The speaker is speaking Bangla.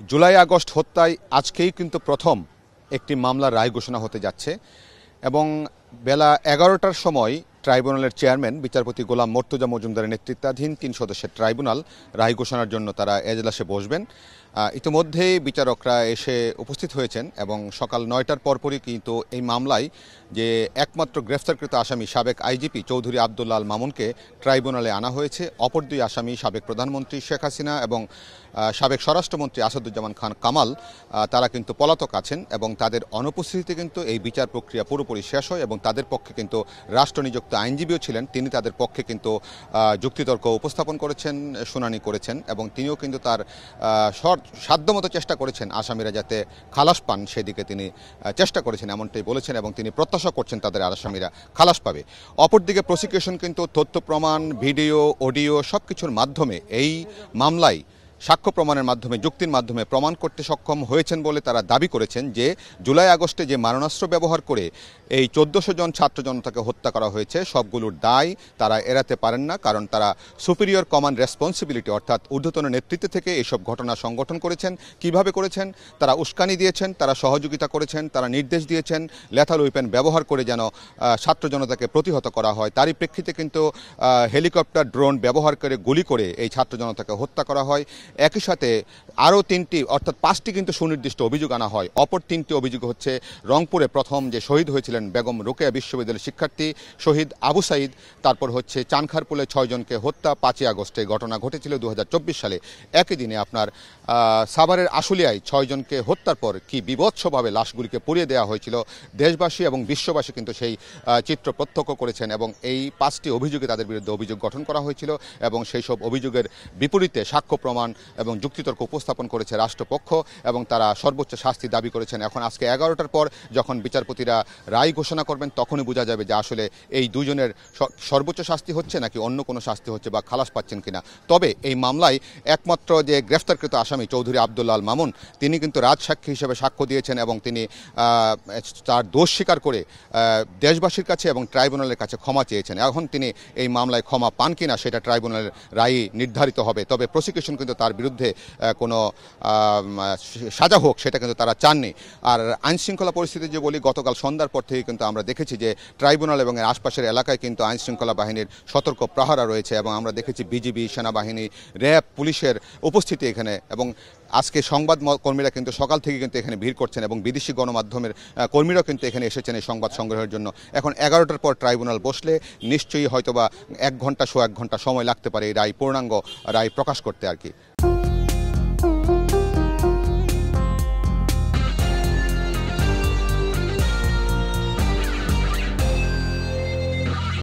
জুলাই আগস্ট হত্যায় আজকেই কিন্তু প্রথম একটি মামলার রায় ঘোষণা হতে যাচ্ছে এবং বেলা ১১টার সময় ট্রাইব্যুনালের চেয়ারম্যান বিচারপতি গোলাম মর্তুজা মজুমদারের নেতৃত্বাধীন ৩ সদস্যের ট্রাইব্যুনাল রায় ঘোষণার জন্য তারা এজলাসে বসবেন। ইতিমধ্যেই বিচারকরা এসে উপস্থিত হয়েছেন এবং সকাল ৯টার পরপরই কিন্তু এই মামলায় যে একমাত্র গ্রেফতারকৃত আসামি সাবেক আইজিপি চৌধুরী আবদুল্লাহ আল মামুনকে ট্রাইব্যুনালে আনা হয়েছে। অপর দুই আসামি সাবেক প্রধানমন্ত্রী শেখ হাসিনা এবং সাবেক স্বরাষ্ট্রমন্ত্রী আসাদুজ্জামান খান কামাল তারা কিন্তু পলাতক আছেন এবং তাদের অনুপস্থিতিতে কিন্তু এই বিচার প্রক্রিয়া পুরোপুরি শেষ হয় এবং তাদের পক্ষে কিন্তু রাষ্ট্রনিযুক্ত আইনজীবীও ছিলেন, তিনি তাদের পক্ষে কিন্তু যুক্তিতর্ক উপস্থাপন করেছেন, শুনানি করেছেন এবং তিনিও কিন্তু তার সাধ্যমতো চেষ্টা করেছেন আসামিরা যাতে খালাস পান সেদিকে তিনি চেষ্টা করেছেন এমনটাই বলেছেন এবং তিনি প্রত্যাশা করছেন তাদের আসামিরা খালাস পাবে। অপরদিকে প্রসিকিউশন কিন্তু তথ্য প্রমাণ, ভিডিও, অডিও সব কিছুর মাধ্যমে এই মামলায় সাক্ষ্য প্রমাণের মাধ্যমে, যুক্তির মাধ্যমে প্রমাণ করতে সক্ষম হয়েছেন বলে তারা দাবি করেছেন যে জুলাই আগস্টে যে মারণাস্ত্র ব্যবহার করে এই ১৪০০ জন ছাত্র জনতাকে হত্যা করা হয়েছে সবগুলোর দায় তারা এড়াতে পারেন না, কারণ তারা সুপিরিয়র কমান্ড রেসপন্সিবিলিটি অর্থাৎ ঊর্ধ্বতন নেতৃত্ব থেকে এইসব ঘটনা সংগঠন করেছেন। কিভাবে করেছেন? তারা উস্কানি দিয়েছেন, তারা সহযোগিতা করেছেন, তারা নির্দেশ দিয়েছেন লেথাল উইপেন ব্যবহার করে যেন ছাত্র জনতাকে প্রতিহত করা হয়। তারই প্রেক্ষিতে কিন্তু হেলিকপ্টার, ড্রোন ব্যবহার করে গুলি করে এই ছাত্র জনতাকে হত্যা করা হয়। একই সাথে আরও ৩টি অর্থাৎ ৫টি কিন্তু সুনির্দিষ্ট অভিযোগ আনা হয়। অপর 3টি অভিযোগ হচ্ছে রংপুরে প্রথম যে শহীদ হয়েছিলেন বেগম রোকেয়া বিশ্ববিদ্যালয়ের শিক্ষার্থী শহীদ আবু সাইদ, তারপর হচ্ছে চানখারপুলে ৬ জনকে হত্যা ৫ই আগস্টে ঘটনা ঘটেছিল ২০২৪ সালে। একই দিনে আপনার সাভারের আশুলিয়ায় ৬ জনকে হত্যার পর কি বিভৎসভাবে লাশগুলিকে পুড়িয়ে দেওয়া হয়েছিল। দেশবাসী এবং বিশ্ববাসী কিন্তু সেই চিত্র প্রত্যক্ষ করেছেন এবং এই 5টি অভিযোগে তাদের বিরুদ্ধে অভিযোগ গঠন করা হয়েছিল এবং সেই সব অভিযোগের বিপরীতে সাক্ষ্য প্রমাণ এবং যুক্তিতর্ক উপস্থাপন করেছে রাষ্ট্রপক্ষ এবং তারা সর্বোচ্চ শাস্তি দাবি করেছেন। এখন আজকে ১১টার পর যখন বিচারপতিরা রায় ঘোষণা করবেন তখনই বোঝা যাবে যে আসলে এই দুজনের সর্বোচ্চ শাস্তি হচ্ছে নাকি অন্য কোনো শাস্তি হচ্ছে বা খালাস পাচ্ছেন কিনা। তবে এই মামলায় একমাত্র যে গ্রেফতারকৃত আসামি চৌধুরী আবদুল্লাহ আল মামুন, তিনি কিন্তু রাজসাক্ষী হিসেবে সাক্ষ্য দিয়েছেন এবং তিনি তার দোষ স্বীকার করে দেশবাসীর কাছে এবং ট্রাইব্যুনালের কাছে ক্ষমা চেয়েছেন। এখন তিনি এই মামলায় ক্ষমা পান কিনা সেটা ট্রাইব্যুনালের রায়ে নির্ধারিত হবে। তবে প্রসিকিউশন কিন্তু তার বিরুদ্ধে কোনো সাজা হোক সেটা কিন্তু তারা চাননি। আর আইনশৃঙ্খলা পরিস্থিতি যে বলি, গতকাল সন্ধ্যার পর থেকে কিন্তু আমরা দেখেছি যে ট্রাইব্যুনাল এবং এর আশপাশের এলাকায় কিন্তু আইনশৃঙ্খলা বাহিনীর সতর্ক প্রহরা রয়েছে এবং আমরা দেখেছি বিজিবি, সেনাবাহিনী, র্যাব, পুলিশের উপস্থিতি এখানে এবং আজকে সংবাদ কর্মীরা কিন্তু সকাল থেকে কিন্তু এখানে ভিড় করছেন এবং বিদেশি গণমাধ্যমের কর্মীরাও কিন্তু এখানে এসেছেন এই সংবাদ সংগ্রহের জন্য। এখন ১১টার পর ট্রাইব্যুনাল বসলে নিশ্চয়ই হয়তোবা ১ ঘন্টা, ১.৫ ঘন্টা সময় লাগতে পারে এই রায়, পূর্ণাঙ্গ রায় প্রকাশ করতে আর কি।